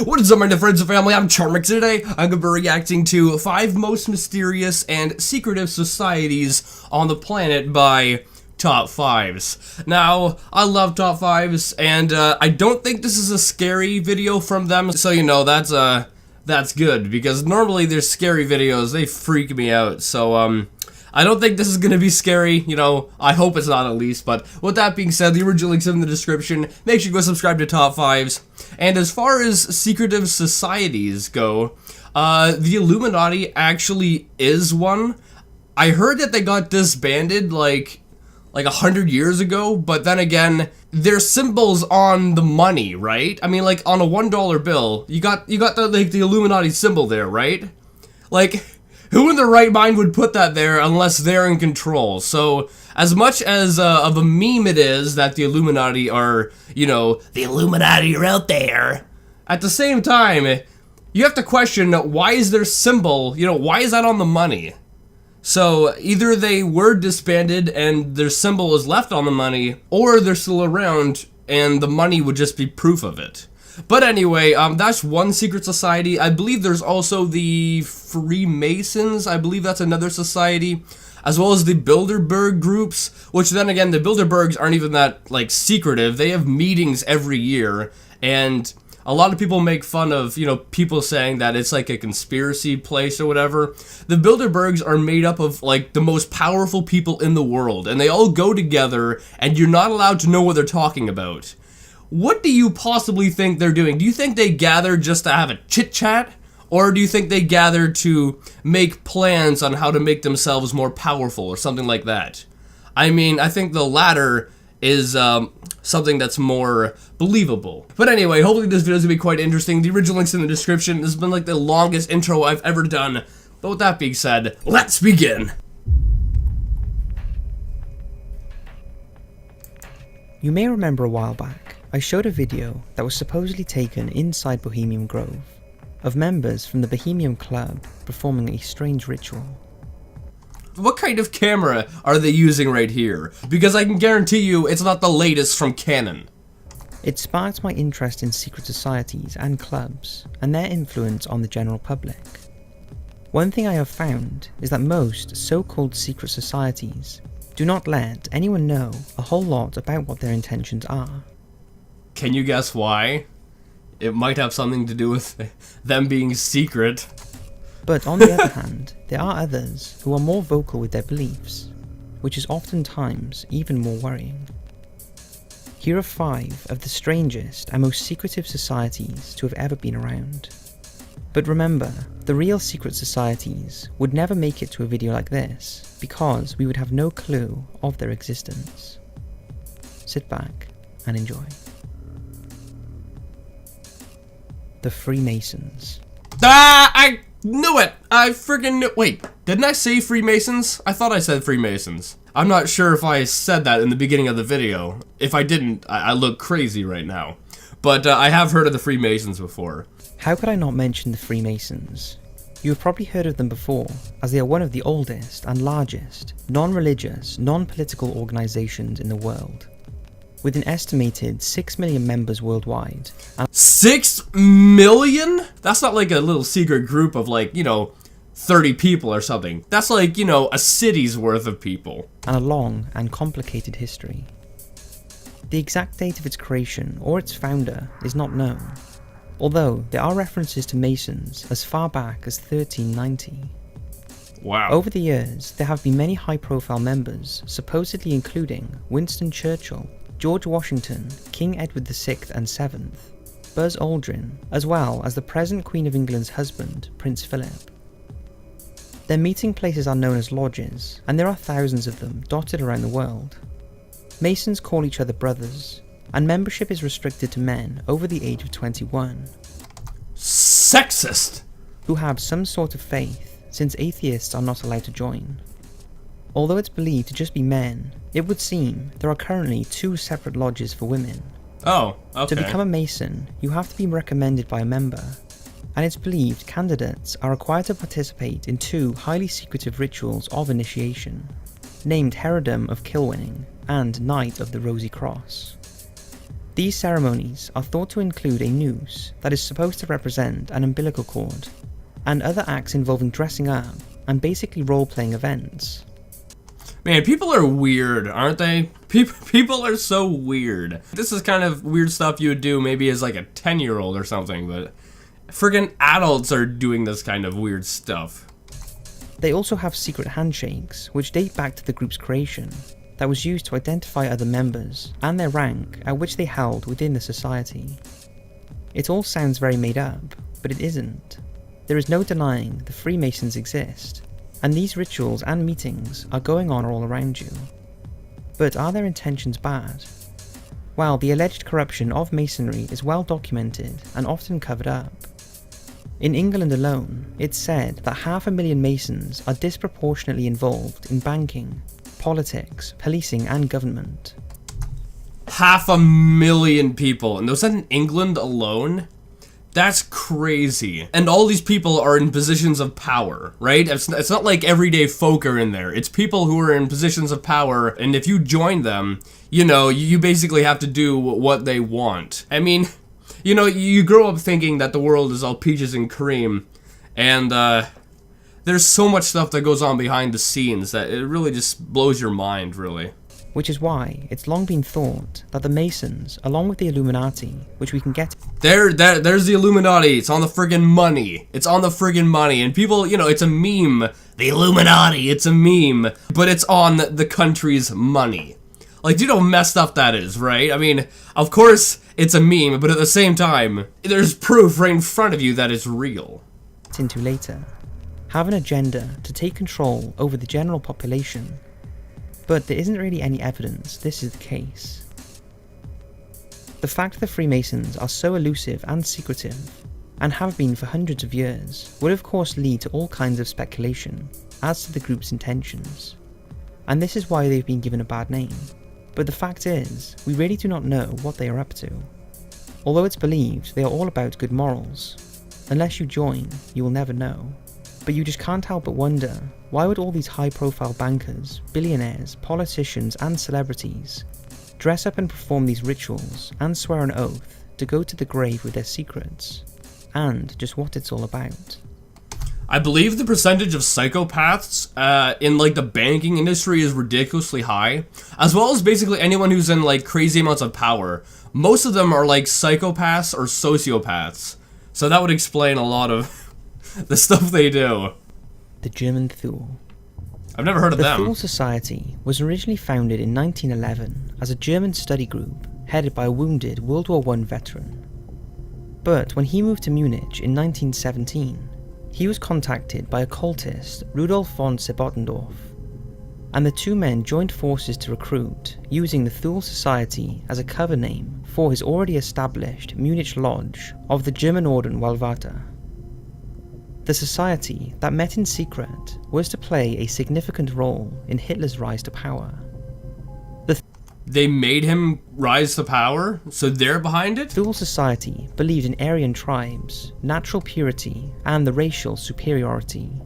What is up, my friends and family? I'm Charmx. Today I'm going to be reacting to 5 most mysterious and secretive societies on the planet by Top 5s. Now, I love Top 5s, and I don't think this is a scary video from them, so you know, that's good, because normally there's scary videos, they freak me out, so I don't think this is gonna be scary, you know, I hope it's not at least, but with that being said, the original link's in the description. Make sure you go subscribe to Top 5s. And as far as secretive societies go, the Illuminati actually is one. I heard that they got disbanded like 100 years ago, but then again, their symbols on the money, right? I mean, like on a $1 bill, you got the Illuminati symbol there, right? Like, who in their right mind would put that there unless they're in control? So, as much as of a meme it is that the Illuminati are, you know, the Illuminati are out there, at the same time, you have to question, why is their symbol, you know, why is that on the money? So, either they were disbanded and their symbol is left on the money, or they're still around and the money would just be proof of it. But anyway, that's one secret society. I believe there's also the Freemasons. I believe that's another society. As well as the Bilderberg groups, which then again, the Bilderbergs aren't even that, like, secretive. They have meetings every year, and a lot of people make fun of, you know, people saying that it's like a conspiracy place or whatever. The Bilderbergs are made up of, like, the most powerful people in the world, and they all go together, and you're not allowed to know what they're talking about. What do you possibly think they're doing? Do you think they gather just to have a chit-chat? Or do you think they gather to make plans on how to make themselves more powerful or something like that? I mean, I think the latter is something that's more believable. But anyway, hopefully this video is going to be quite interesting. The original link's in the description. This has been like the longest intro I've ever done. But with that being said, let's begin! You may remember a while back, I showed a video that was supposedly taken inside Bohemian Grove, of members from the Bohemian Club performing a strange ritual. What kind of camera are they using right here? Because I can guarantee you it's not the latest from Canon. It sparked my interest in secret societies and clubs, and their influence on the general public. One thing I have found is that most so-called secret societies do not let anyone know a whole lot about what their intentions are. Can you guess why? It might have something to do with them being secret. But on the other hand, there are others who are more vocal with their beliefs, which is oftentimes even more worrying. Here are 5 of the strangest and most secretive societies to have ever been around. But remember, the real secret societies would never make it to a video like this, because we would have no clue of their existence. Sit back and enjoy. The Freemasons. Ah! I knew it! I freaking knew- Wait, didn't I say Freemasons? I thought I said Freemasons. I'm not sure if I said that in the beginning of the video. If I didn't, I look crazy right now. But I have heard of the Freemasons before. How could I not mention the Freemasons? You have probably heard of them before, as they are one of the oldest and largest non-religious, non-political organizations in the world, with an estimated 6 million members worldwide. 6 million? That's not like a little secret group of, like, you know, 30 people or something. That's like, you know, a city's worth of people. And a long and complicated history. The exact date of its creation or its founder is not known, although there are references to Masons as far back as 1390. Wow. Over the years, there have been many high-profile members, supposedly including Winston Churchill, George Washington, King Edward VI and VII, Buzz Aldrin, as well as the present Queen of England's husband, Prince Philip. Their meeting places are known as lodges, and there are thousands of them dotted around the world. Masons call each other brothers, and membership is restricted to men over the age of 21. Sexist! Who have some sort of faith, since atheists are not allowed to join. Although it's believed to just be men, it would seem there are currently 2 separate lodges for women. Oh, okay. To become a Mason, you have to be recommended by a member, and it's believed candidates are required to participate in 2 highly secretive rituals of initiation, named Herodom of Kilwinning and Night of the Rosy Cross. These ceremonies are thought to include a noose that is supposed to represent an umbilical cord, and other acts involving dressing up and basically role-playing events. Man, people are weird, aren't they? People are so weird. This is kind of weird stuff you would do maybe as like a 10-year-old or something, but friggin' adults are doing this kind of weird stuff. They also have secret handshakes, which date back to the group's creation, that was used to identify other members and their rank at which they held within the society. It all sounds very made up, but it isn't. There is no denying the Freemasons exist, and these rituals and meetings are going on all around you. But are their intentions bad? Well, the alleged corruption of Masonry is well documented and often covered up. In England alone, it's said that 500,000 Masons are disproportionately involved in banking, politics, policing and government. 500,000 people, and was that in England alone? That's crazy. And all these people are in positions of power, right? It's not like everyday folk are in there. It's people who are in positions of power, and if you join them, you know, you basically have to do what they want. I mean, you know, you grow up thinking that the world is all peaches and cream, and there's so much stuff that goes on behind the scenes that it really just blows your mind, really. Which is why it's long been thought that the Masons, along with the Illuminati, which we can get... There's the Illuminati. It's on the friggin' money. It's on the friggin' money. And people, you know, it's a meme. The Illuminati, it's a meme. But it's on the country's money. Like, do you know how messed up that is, right? I mean, of course it's a meme, but at the same time, there's proof right in front of you that it's real. ...into later, have an agenda to take control over the general population. But there isn't really any evidence this is the case. The fact the Freemasons are so elusive and secretive, and have been for hundreds of years, would of course lead to all kinds of speculation as to the group's intentions. And this is why they've been given a bad name. But the fact is, we really do not know what they are up to. Although it's believed they are all about good morals. Unless you join, you will never know. But you just can't help but wonder, why would all these high-profile bankers, billionaires, politicians and celebrities dress up and perform these rituals and swear an oath to go to the grave with their secrets, and just what it's all about? I believe the percentage of psychopaths in like the banking industry is ridiculously high, as well as basically anyone who's in like crazy amounts of power. Most of them are like psychopaths or sociopaths, so that would explain a lot of the stuff they do. The German Thule. I've never heard of them. The Thule Society was originally founded in 1911 as a German study group headed by a wounded World War I veteran. But when he moved to Munich in 1917, he was contacted by occultist Rudolf von Sebottendorf, and the two men joined forces to recruit, using the Thule Society as a cover name for his already established Munich Lodge of the German Orden Wallwarte. The society that met in secret was to play a significant role in Hitler's rise to power. They made him rise to power? So they're behind it? Thule Society believed in Aryan tribes, natural purity, and the racial superiority.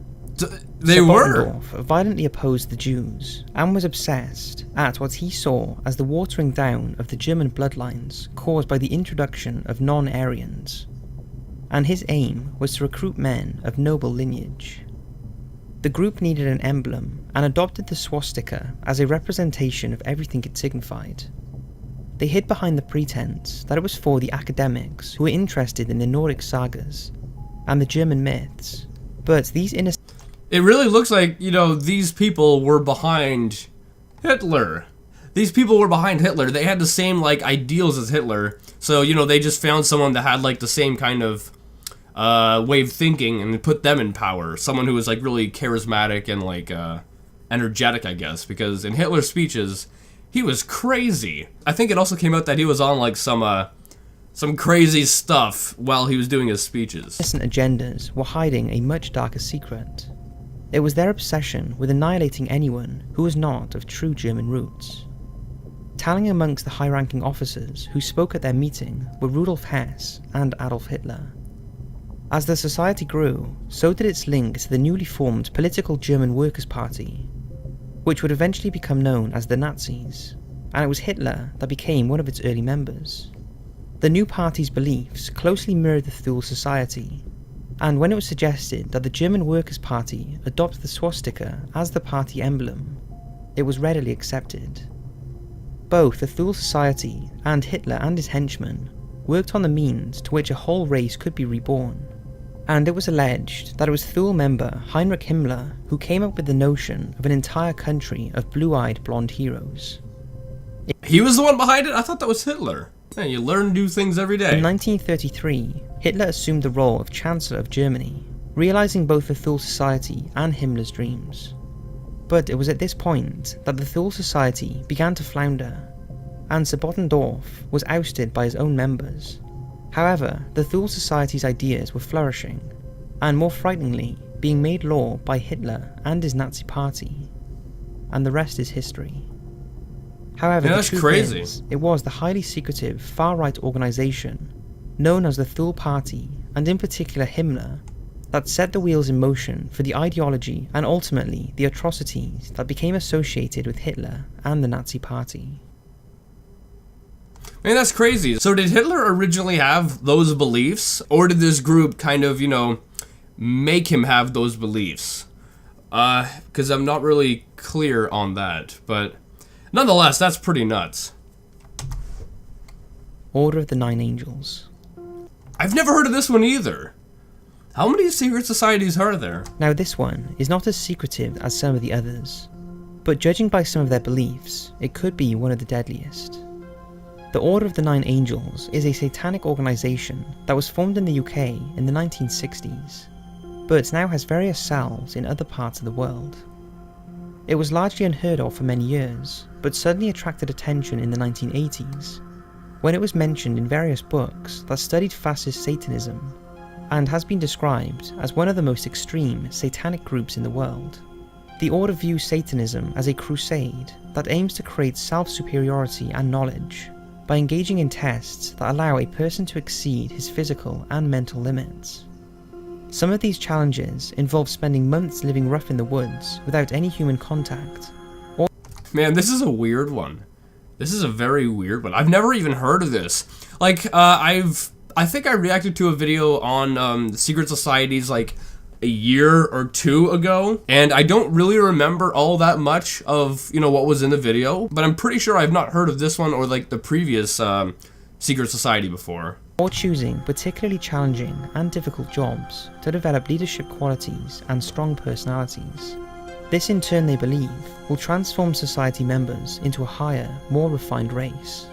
They were? Sebottendorf violently opposed the Jews, and was obsessed at what he saw as the watering down of the German bloodlines caused by the introduction of non-Aryans. And his aim was to recruit men of noble lineage. The group needed an emblem and adopted the swastika as a representation of everything it signified. They hid behind the pretense that it was for the academics who were interested in the Nordic sagas and the German myths, but these innocent... It really looks like, you know, these people were behind Hitler. These people were behind Hitler. They had the same, like, ideals as Hitler. So, you know, they just found someone that had, like, the same kind of way of thinking and put them in power. Someone who was, like, really charismatic and, like, energetic, I guess. Because in Hitler's speeches, he was crazy. I think it also came out that he was on, like, some crazy stuff while he was doing his speeches. Innocent agendas were hiding a much darker secret. It was their obsession with annihilating anyone who was not of true German roots. Tallying amongst the high-ranking officers who spoke at their meeting were Rudolf Hess and Adolf Hitler. As the society grew, so did its link to the newly formed political German Workers' Party, which would eventually become known as the Nazis, and it was Hitler that became one of its early members. The new party's beliefs closely mirrored the Thule Society, and when it was suggested that the German Workers' Party adopt the swastika as the party emblem, it was readily accepted. Both the Thule Society and Hitler and his henchmen worked on the means to which a whole race could be reborn, and it was alleged that it was Thule member Heinrich Himmler who came up with the notion of an entire country of blue-eyed blonde heroes. He was the one behind it? I thought that was Hitler. Yeah, you learn new things every day. In 1933, Hitler assumed the role of Chancellor of Germany, realizing both the Thule Society and Himmler's dreams. But it was at this point that the Thule Society began to flounder, and Sebottendorf was ousted by his own members. However, the Thule Society's ideas were flourishing, and more frighteningly, being made law by Hitler and his Nazi party. And the rest is history. However, the truth is, it was the highly secretive far-right organization, known as the Thule Party, and in particular Himmler, that set the wheels in motion for the ideology and ultimately the atrocities that became associated with Hitler and the Nazi Party. Man, that's crazy. So did Hitler originally have those beliefs? Or did this group kind of, make him have those beliefs? Because I'm not really clear on that. But nonetheless, that's pretty nuts. Order of the Nine Angels. I've never heard of this one either. How many secret societies are there? Now this one is not as secretive as some of the others, but judging by some of their beliefs, it could be one of the deadliest. The Order of the Nine Angels is a satanic organisation that was formed in the UK in the 1960s, but now has various cells in other parts of the world. It was largely unheard of for many years, but suddenly attracted attention in the 1980s, when it was mentioned in various books that studied fascist Satanism, and has been described as one of the most extreme satanic groups in the world. The Order views Satanism as a crusade that aims to create self-superiority and knowledge by engaging in tests that allow a person to exceed his physical and mental limits. Some of these challenges involve spending months living rough in the woods without any human contact. Man, this is a weird one. This is a very weird one. I've never even heard of this. I think I reacted to a video on secret societies like a year or two ago, and I don't really remember all that much of, what was in the video, but I'm pretty sure I've not heard of this one or like the previous secret society before. Or choosing particularly challenging and difficult jobs to develop leadership qualities and strong personalities. This in turn, they believe, will transform society members into a higher, more refined race.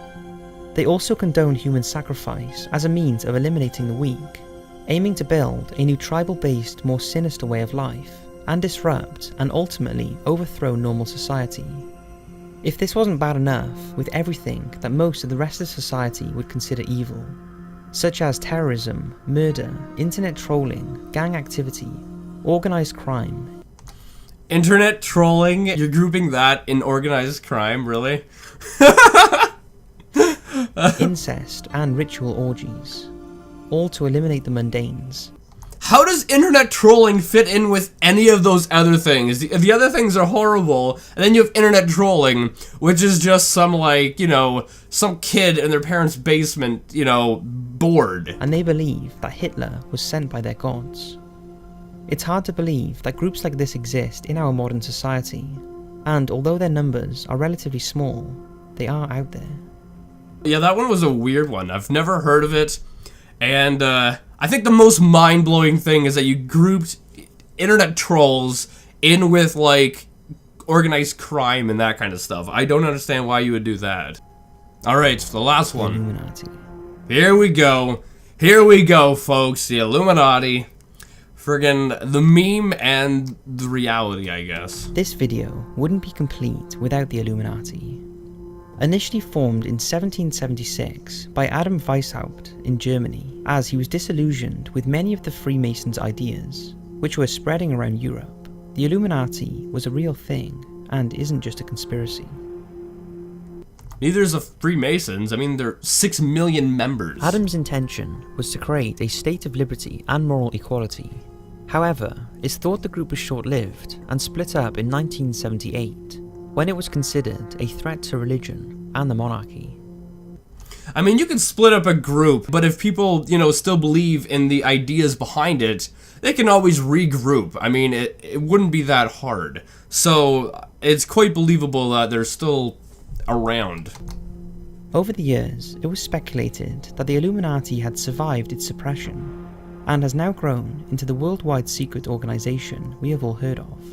They also condone human sacrifice as a means of eliminating the weak, aiming to build a new tribal-based, more sinister way of life, and disrupt and ultimately overthrow normal society. If this wasn't bad enough with everything that most of the rest of society would consider evil, such as terrorism, murder, internet trolling, gang activity, organized crime. Internet trolling? You're grouping that in organized crime, really? Incest and ritual orgies, all to eliminate the mundanes. How does internet trolling fit in with any of those other things? The other things are horrible, and then you have internet trolling, which is just some, some kid in their parents' basement, bored. And they believe that Hitler was sent by their gods. It's hard to believe that groups like this exist in our modern society, and although their numbers are relatively small, they are out there. Yeah, that one was a weird one. I've never heard of it, and I think the most mind-blowing thing is that you grouped internet trolls in with, organized crime and that kind of stuff. I don't understand why you would do that. Alright, the last one. Illuminati. Here we go. Here we go, folks. The Illuminati. Friggin' the meme and the reality, I guess. This video wouldn't be complete without the Illuminati. Initially formed in 1776 by Adam Weishaupt in Germany, as he was disillusioned with many of the Freemasons' ideas, which were spreading around Europe, the Illuminati was a real thing and isn't just a conspiracy. Neither is the Freemasons. I mean, there are 6 million members. Adam's intention was to create a state of liberty and moral equality. However, it's thought the group was short-lived and split up in 1978, when it was considered a threat to religion and the monarchy. I mean, you can split up a group, but if people, you know, still believe in the ideas behind it, they can always regroup. I mean, it wouldn't be that hard. So, it's quite believable that they're still around. Over the years, it was speculated that the Illuminati had survived its suppression, and has now grown into the worldwide secret organization we have all heard of.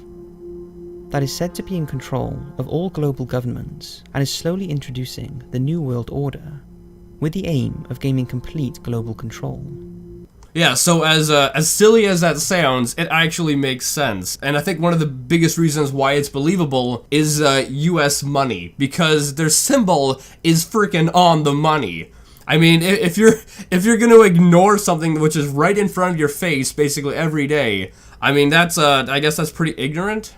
That is said to be in control of all global governments, and is slowly introducing the New World Order, with the aim of gaining complete global control. Yeah, so as silly as that sounds, it actually makes sense. And I think one of the biggest reasons why it's believable is US money, because their symbol is freaking on the money. I mean, if you're going to ignore something which is right in front of your face basically every day, I mean, that's I guess that's pretty ignorant.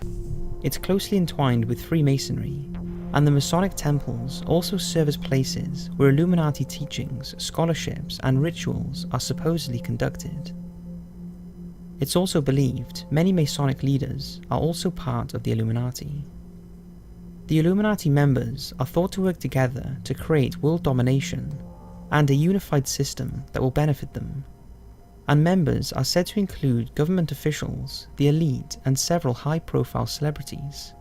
It's closely entwined with Freemasonry, and the Masonic temples also serve as places where Illuminati teachings, scholarships, and rituals are supposedly conducted. It's also believed many Masonic leaders are also part of the Illuminati. The Illuminati members are thought to work together to create world domination and a unified system that will benefit them, and members are said to include government officials, the elite, and several high-profile celebrities.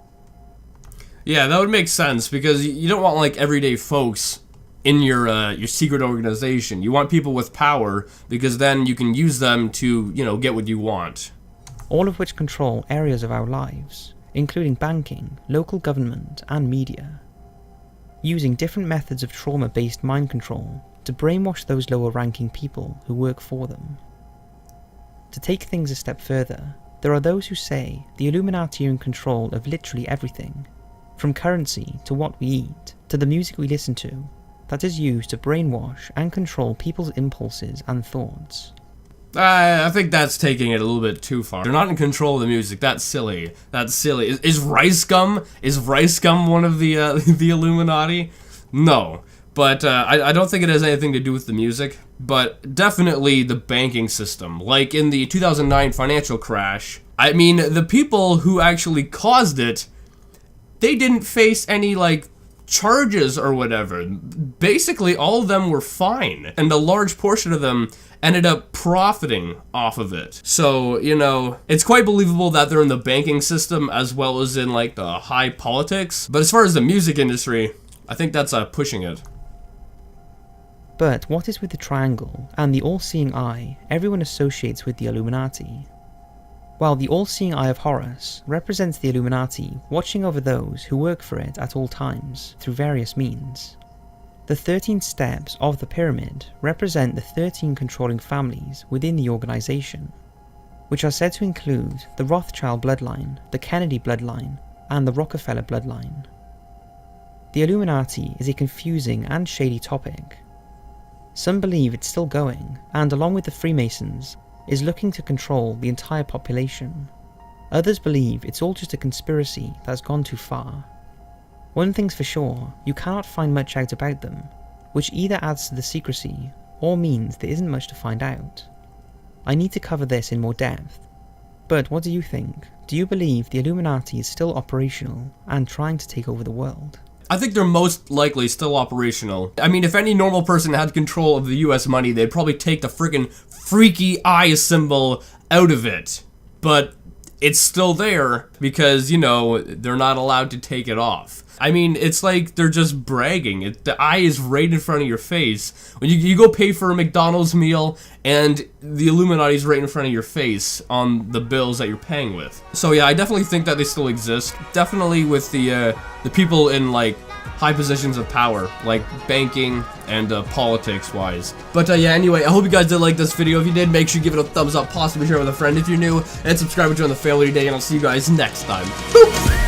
Yeah, that would make sense, because you don't want, like, everyday folks in your secret organization. You want people with power, because then you can use them to, you know, get what you want. All of which control areas of our lives, including banking, local government, and media, using different methods of trauma-based mind control to brainwash those lower-ranking people who work for them. To take things a step further, there are those who say the Illuminati are in control of literally everything, from currency to what we eat, to the music we listen to, that is used to brainwash and control people's impulses and thoughts. I think that's taking it a little bit too far. They're not in control of the music. That's silly. That's silly. Is Rice Gum one of the the Illuminati? No. But I don't think it has anything to do with the music. But definitely the banking system. Like in the 2009 financial crash, I mean, the people who actually caused it, they didn't face any, like, charges or whatever. Basically, all of them were fine. And a large portion of them ended up profiting off of it. So, you know, it's quite believable that they're in the banking system as well as in, like, the high politics. But as far as the music industry, I think that's pushing it. But what is with the triangle and the all-seeing eye everyone associates with the Illuminati? While the all-seeing eye of Horus represents the Illuminati watching over those who work for it at all times through various means, the 13 steps of the pyramid represent the 13 controlling families within the organization, which are said to include the Rothschild bloodline, the Kennedy bloodline, and the Rockefeller bloodline. The Illuminati is a confusing and shady topic. Some believe it's still going, and along with the Freemasons, is looking to control the entire population. Others believe it's all just a conspiracy that's gone too far. One thing's for sure, you cannot find much out about them, which either adds to the secrecy or means there isn't much to find out. I need to cover this in more depth, but what do you think? Do you believe the Illuminati is still operational and trying to take over the world? I think they're most likely still operational. I mean, if any normal person had control of the US money, they'd probably take the freaking freaky eye symbol out of it. But it's still there because, you know, they're not allowed to take it off. I mean, it's like they're just bragging. The eye is right in front of your face. When you go pay for a McDonald's meal and the Illuminati's right in front of your face on the bills that you're paying with. So yeah, I definitely think that they still exist. Definitely with the people in like high positions of power, like banking and politics-wise. But yeah, anyway, I hope you guys did like this video. If you did, make sure you give it a thumbs up, possibly share it with a friend if you're new, and subscribe and join the family today, and I'll see you guys next time. Boop!